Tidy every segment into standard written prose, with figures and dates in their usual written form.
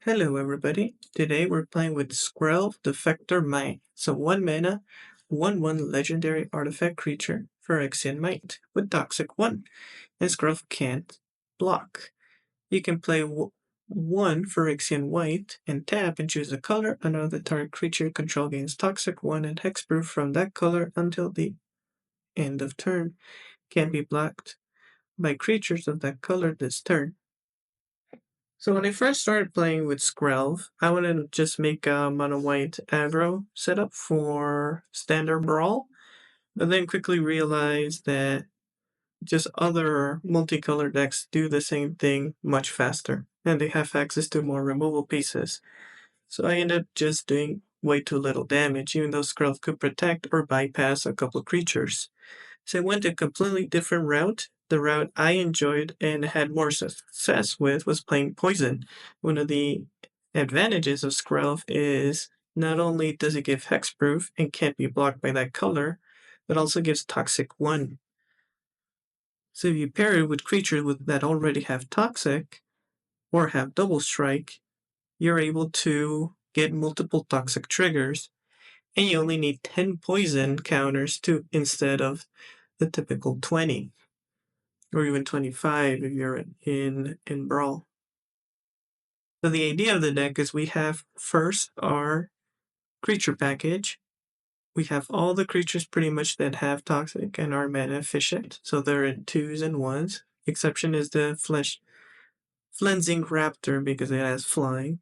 Hello everybody, today we're playing with Skrelv, Defector Mite. So 1 mana, 1/1 legendary artifact creature, Phyrexian Mite, with Toxic 1, and Skrelv can't block. You can play 1 Phyrexian White and tap and choose a color, another target creature control gains Toxic 1 and Hexproof from that color until the end of turn. Can't be blocked by creatures of that color this turn. So when I first started playing with Skrelv, I wanted to just make a mono white aggro setup for standard Brawl, but then quickly realized that just other multicolor decks do the same thing much faster, and they have access to more removal pieces. So I ended up just doing way too little damage, even though Skrelv could protect or bypass a couple creatures. So I went a completely different route. The route I enjoyed and had more success with was playing Poison. One of the advantages of Skrelv is not only does it give hexproof and can't be blocked by that color, but also gives Toxic 1. So if you pair it with creatures that already have Toxic or have Double Strike, you're able to get multiple Toxic triggers, and you only need 10 Poison counters instead of the typical 20. Or even 25 if you're in Brawl. So the idea of the deck is we have first our creature package. We have all the creatures pretty much that have Toxic and are mana efficient, so they're in 2s and 1s. Exception is the Flensing Raptor because it has flying.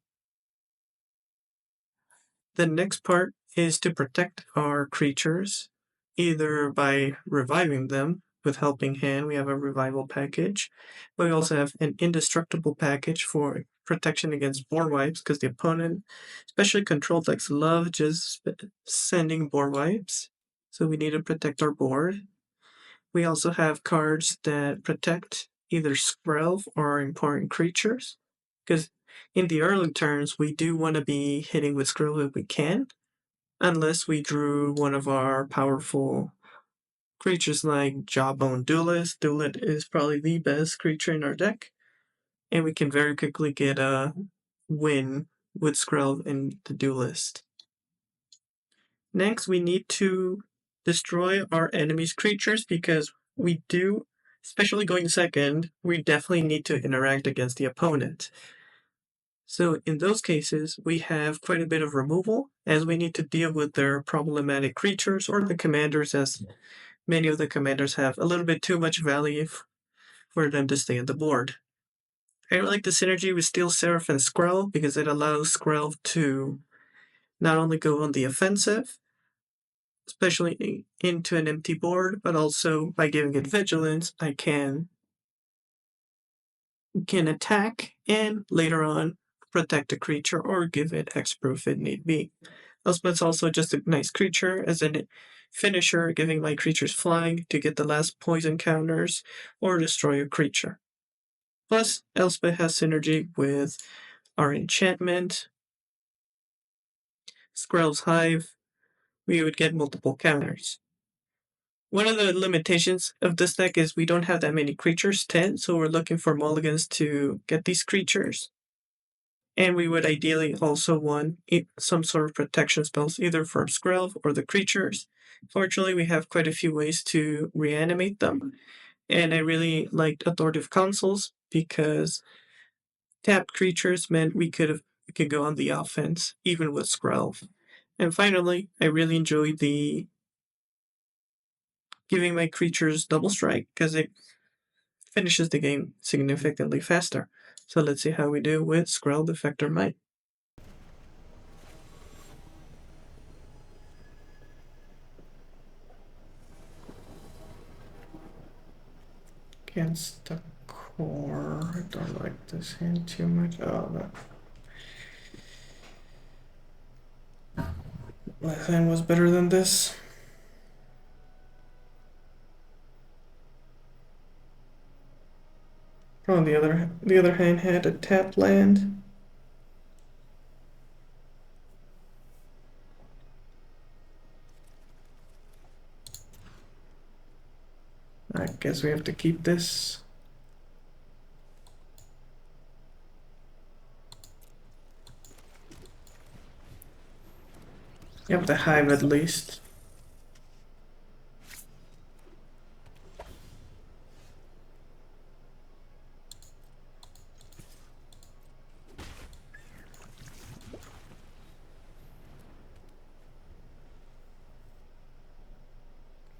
The next part is to protect our creatures, either by reviving them with Helping Hand. We have a revival package, but we also have an indestructible package for protection against board wipes because the opponent, especially control decks, love just sending board wipes. So we need to protect our board. We also have cards that protect either Skrelv or our important creatures, because in the early turns we do want to be hitting with Skrelv if we can, unless we drew one of our powerful creatures like Jawbone Duelist. Duelist is probably the best creature in our deck, and we can very quickly get a win with Skrelv and the Duelist. Next, we need to destroy our enemy's creatures because we do, especially going second, we definitely need to interact against the opponent. So in those cases, we have quite a bit of removal as we need to deal with their problematic creatures or the commanders, as many of the commanders have a little bit too much value for them to stay on the board. I like the synergy with Steel Seraph and Skrelv because it allows Skrelv to not only go on the offensive, especially into an empty board, but also by giving it vigilance, I can attack and later on protect a creature or give it hexproof if need be. Elspeth's also just a nice creature as a finisher, giving my creatures flying to get the last poison counters or destroy a creature. Plus, Elspeth has synergy with our enchantment, Skrelv's Hive. We would get multiple counters. One of the limitations of this deck is we don't have that many creatures, 10, so we're looking for mulligans to get these creatures. And we would ideally also want some sort of protection spells, either for Skrelv or the creatures. Fortunately, we have quite a few ways to reanimate them. And I really liked Authoritative Consuls because tapped creatures meant we could go on the offense, even with Skrelv. And finally, I really enjoyed the giving my creatures double strike because it finishes the game significantly faster. So let's see how we do with Skrelv Defector Mite. Against the core. I don't like this hand too much. Oh, no. Last hand was better than this. Oh, the other hand had a tapped land. I guess we have to keep this. Yep, the hive at least.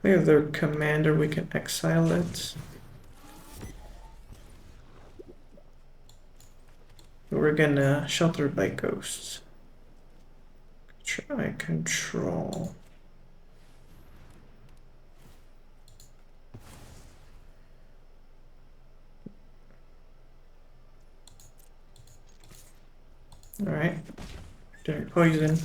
We have their commander, we can exile it. We're gonna shelter by ghosts. Try control. Alright. Direct poison.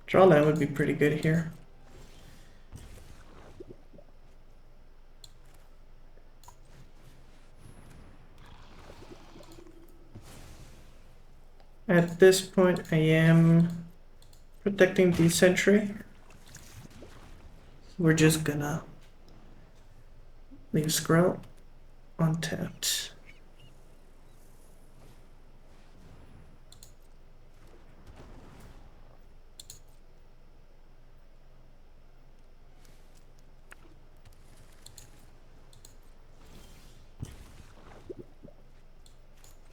Drawland would be pretty good here. At this point, I am protecting the sentry. We're just gonna leave Skrelv untapped.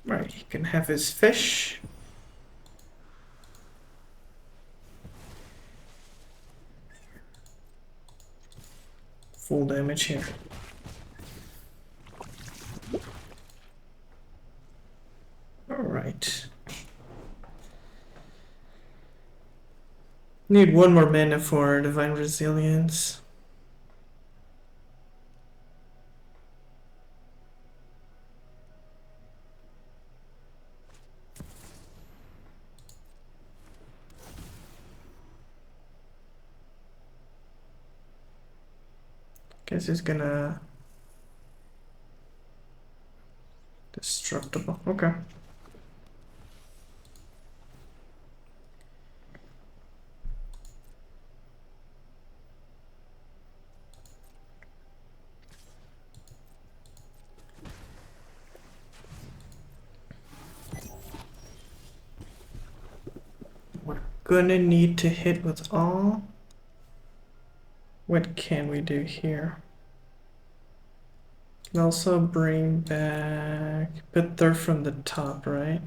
Right, he can have his fish. Full damage here. Alright. Need one more mana for Divine Resilience. Guess he's gonna... Destructible, okay. We're gonna need to hit with all. What can we do here? Can also bring back Pither from the top, right?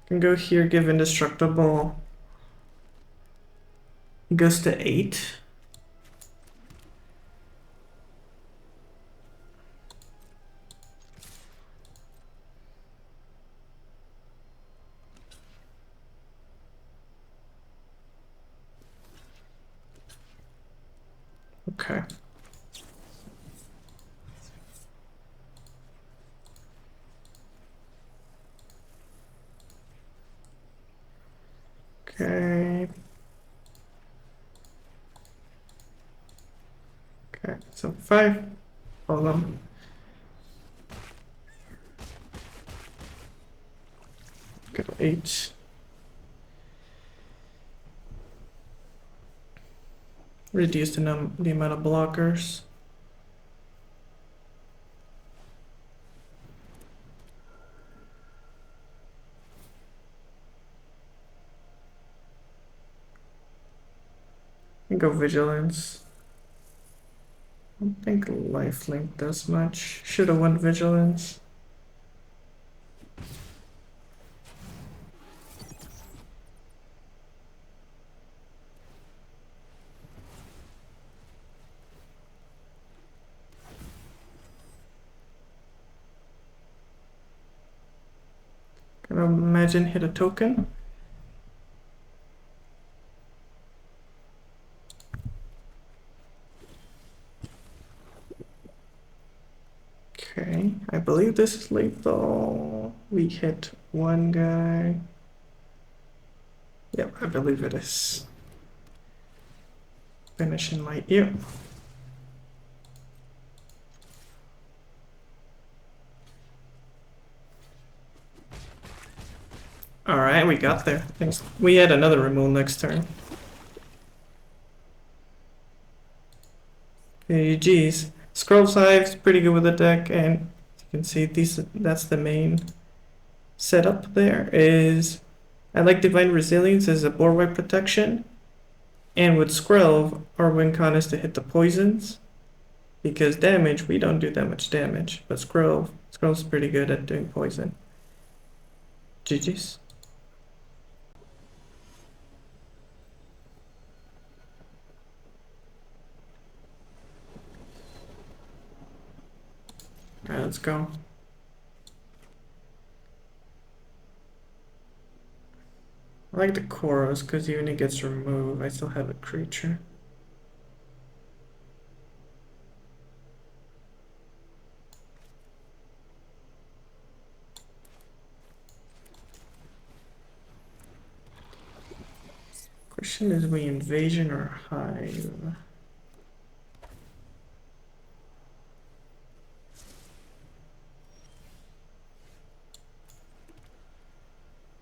Can go here, give indestructible. He goes to 8. Okay. Okay. Okay, so 5. All of them. Go 8. Reduce the amount of blockers. And go vigilance. I don't think lifelink does much. Should have won vigilance. Can I imagine hit a token? Okay, I believe this is lethal. We hit one guy. Yep, I believe it is. Finish in my ear. Alright, we got there. Thanks. We had another removal next turn. Geez. Skrelv's Hive's pretty good with the deck, and you can see that's the main setup there. I like Divine Resilience as a bulwark protection, and with Skrelv, our win con is to hit the poisons, because damage, we don't do that much damage, but Skrelv's pretty good at doing poison. GG's. Alright, let's go. I like the Chorus, because even if it gets removed, I still have a creature. Question is, we Invasion or Hive?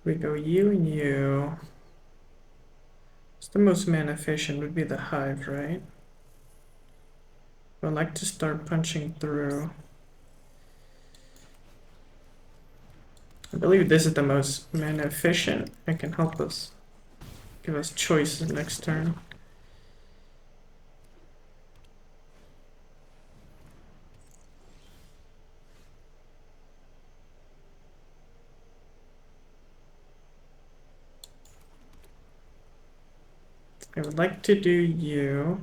We go you and you. It's the most mana efficient would be the Hive, right? I'd like to start punching through. I believe this is the most mana efficient. It can help us. Give us choices next turn. I would like to do you.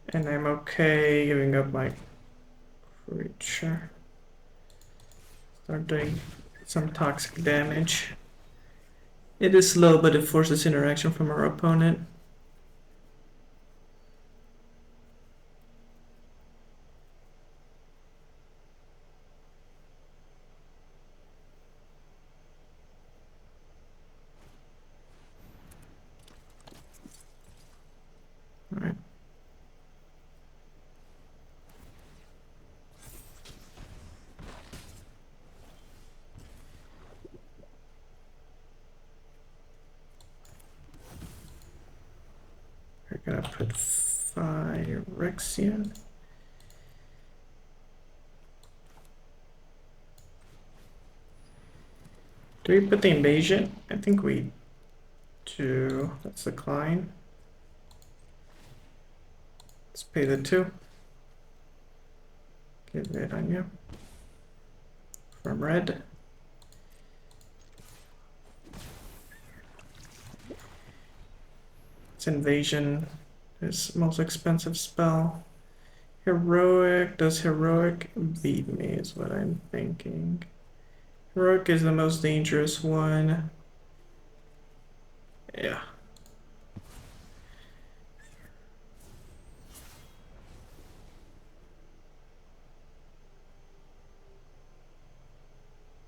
And I'm okay giving up my creature. Start doing some toxic damage. It is slow, but it forces interaction from our opponent. Alright. We're gonna put Phyrexian. Do we put the invasion? I think we do. Let's decline. Let's pay the 2. Get rid on you. From red. It's invasion, his most expensive spell. Heroic, does heroic beat me is what I'm thinking. Heroic is the most dangerous one. Yeah.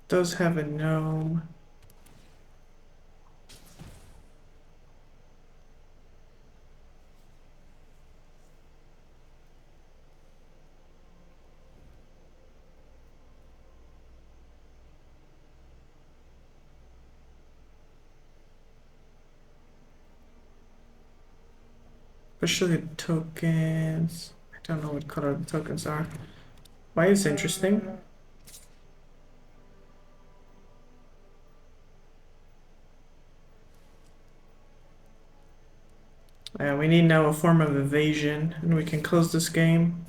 Does have a gnome. Especially tokens. I don't know what color the tokens are. Why is interesting? We need now a form of evasion, and we can close this game.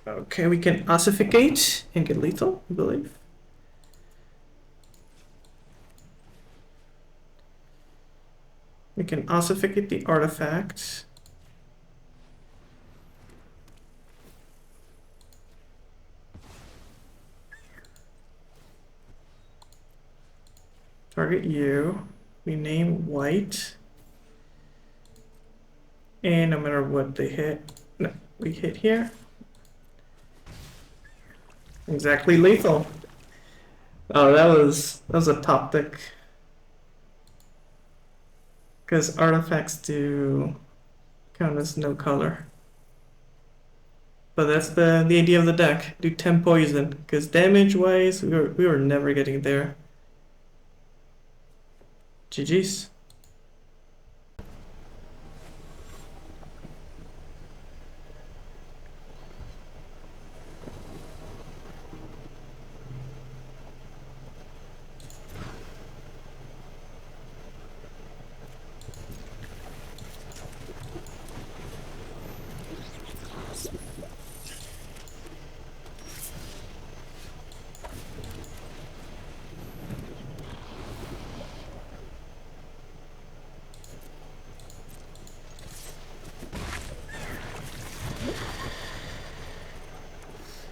Okay, we can ossificate and get lethal, I believe. We can ossificate the artifact. Target you. We name white. And no matter what they hit, no, we hit here. Exactly lethal. Oh, that was a top deck. Because artifacts do count as no color. But that's the idea of the deck. Do 10 poison, because damage-wise, we were never getting there. GG's.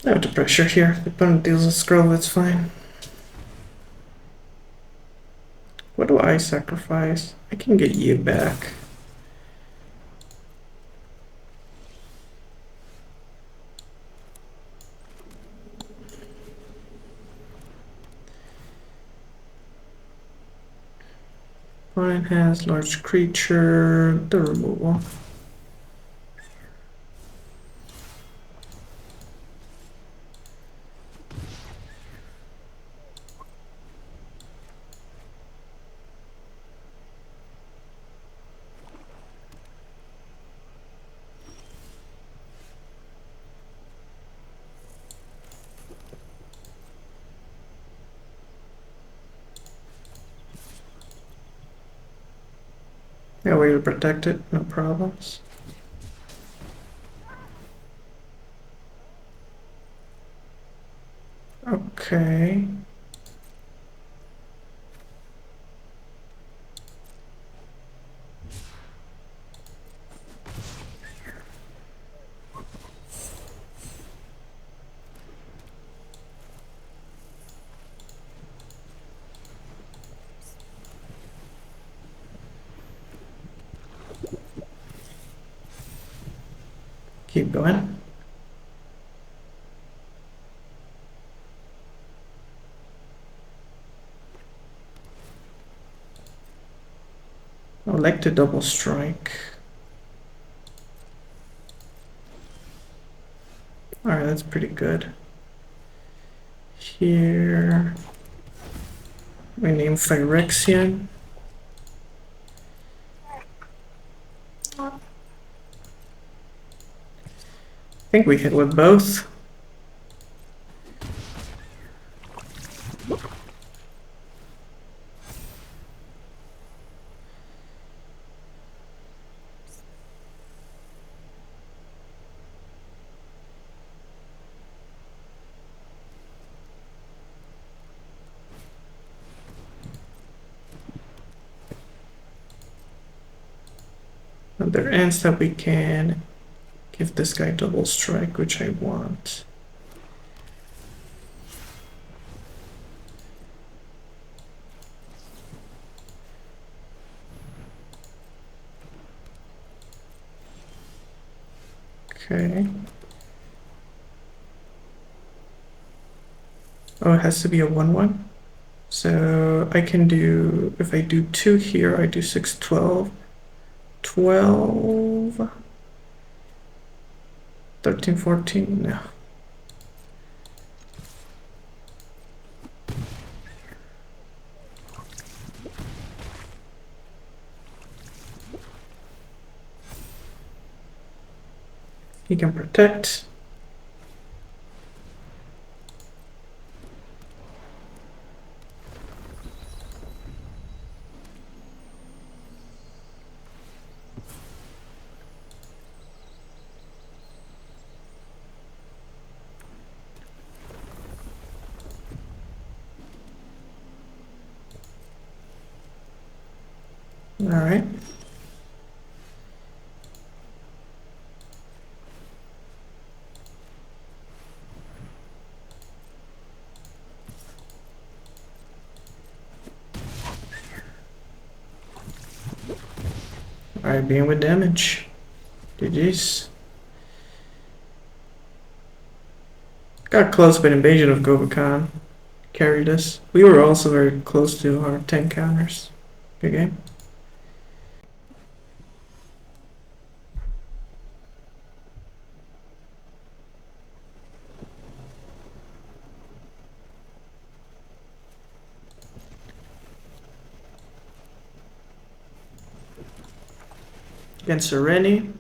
I have the pressure here. The opponent deals a Skrelv, that's fine. What do I sacrifice? I can get you back. Opponent has large creature, the removal. Yeah, way to protect it, no problems. Okay. Keep going. I would like to double strike. Alright, that's pretty good. Here, we name Phyrexian. I think we hit with both. And there ends that we can give this guy double strike, which I want. Okay. Oh, it has to be a 1/1. So I can do, if I do 2 here, I do 6, 12, 12, 13, 14, no. He can protect. All right. All right, being with damage. GG's. Got close, but Invasion of Govicon carried us. We were also very close to our 10 counters. Good game. against Ureni.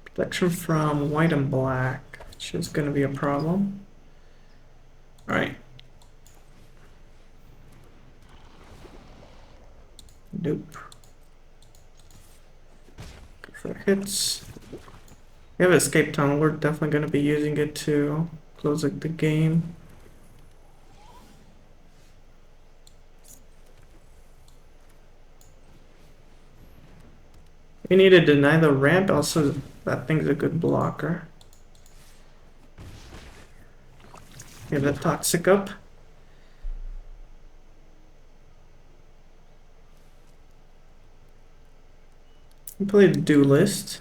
Protection from white and black, which is going to be a problem. Alright. Nope. Go for hits. We have escape tunnel. We're definitely going to be using it to close the game. We need to deny the ramp. Also, that thing's a good blocker. Get the toxic up. We play the Duelist.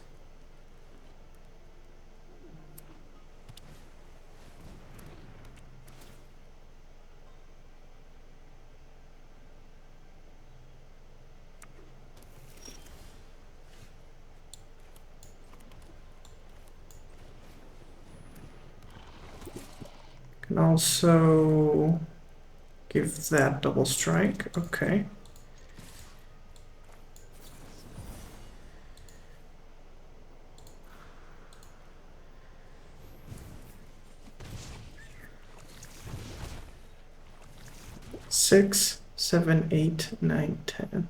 Can also give that double strike. Okay. Six, 7, 8, 9, 10.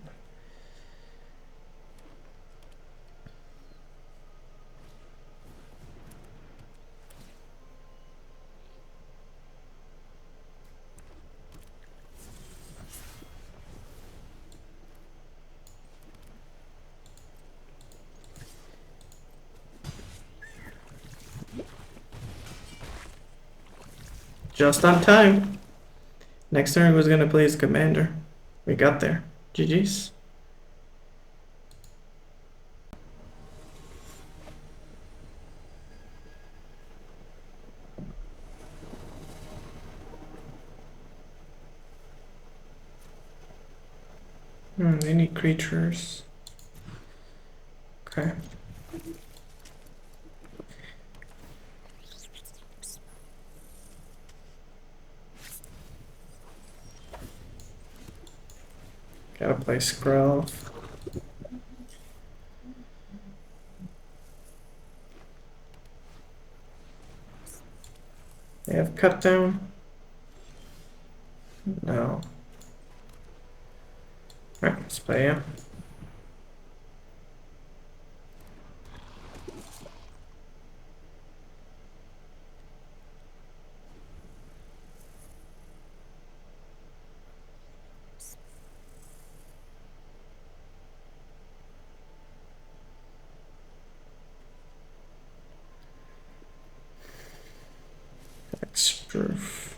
Just on time. Next turn was gonna play his commander. We got there. GG's. They need creatures. Okay. Gotta play Skrelv. They have cut down? No. Alright, let's play him. Proof.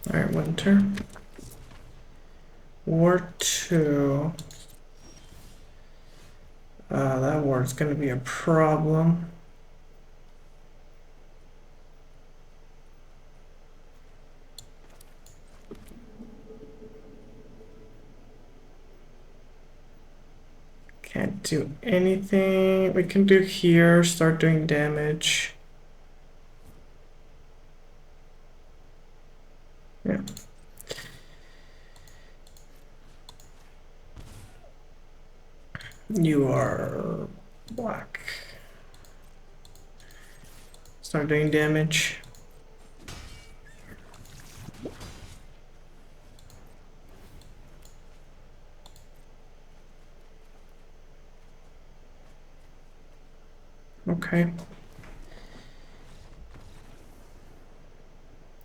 Alright, winter. War 2. That war is going to be a problem. Can't do anything. We can do here, start doing damage. Yeah. You are black. Start doing damage. Okay.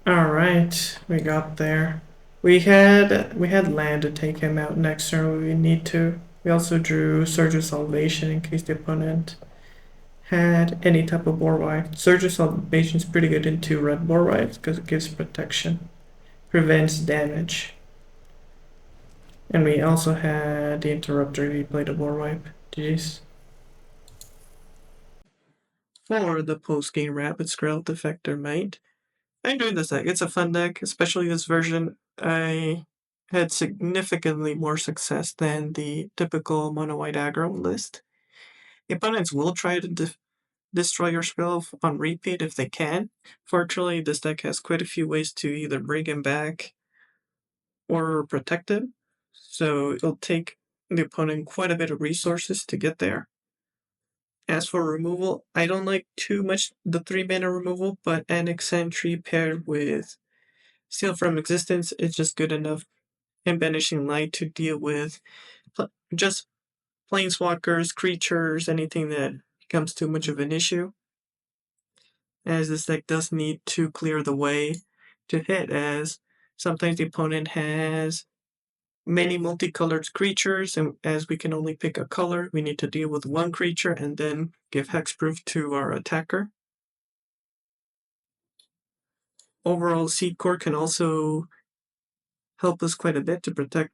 All right, we got there. We had land to take him out next turn when we need to. We also drew Surge of Salvation in case the opponent had any type of board wipe. Surge of Salvation is pretty good in 2 red board wipes because it gives protection, prevents damage. And we also had the Interrupter. He played a board wipe. GG's. For the post-game Rapid Skrelv Defector Mite, I enjoyed this deck. It's a fun deck, especially this version. I had significantly more success than the typical mono-white aggro list. Opponents will try to destroy your Skrelv on repeat if they can. Fortunately, this deck has quite a few ways to either bring him back or protect him, so it'll take the opponent quite a bit of resources to get there. As for removal, I don't like too much the 3-mana removal, but Annex Sentry paired with Seal from Existence is just good enough, and Banishing Light to deal with just planeswalkers, creatures, anything that becomes too much of an issue. As this deck does need to clear the way to hit, as sometimes the opponent has many multicolored creatures, and as we can only pick a color, we need to deal with one creature and then give hexproof to our attacker. Overall, Seed Core can also help us quite a bit to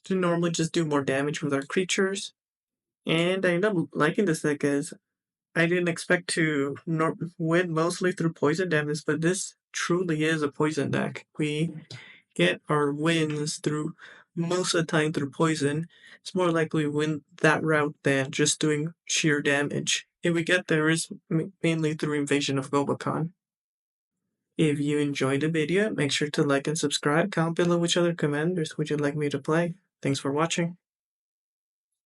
normally just do more damage with our creatures. And I end up liking this deck as I didn't expect to win mostly through poison damage, but this truly is a poison deck. We get our wins through most of the time through poison. It's more likely we win that route than just doing sheer damage. If we get there, it's mainly through Invasion of Gobakon. If you enjoyed the video, make sure to like and subscribe. Comment below which other commanders would you like me to play. Thanks for watching.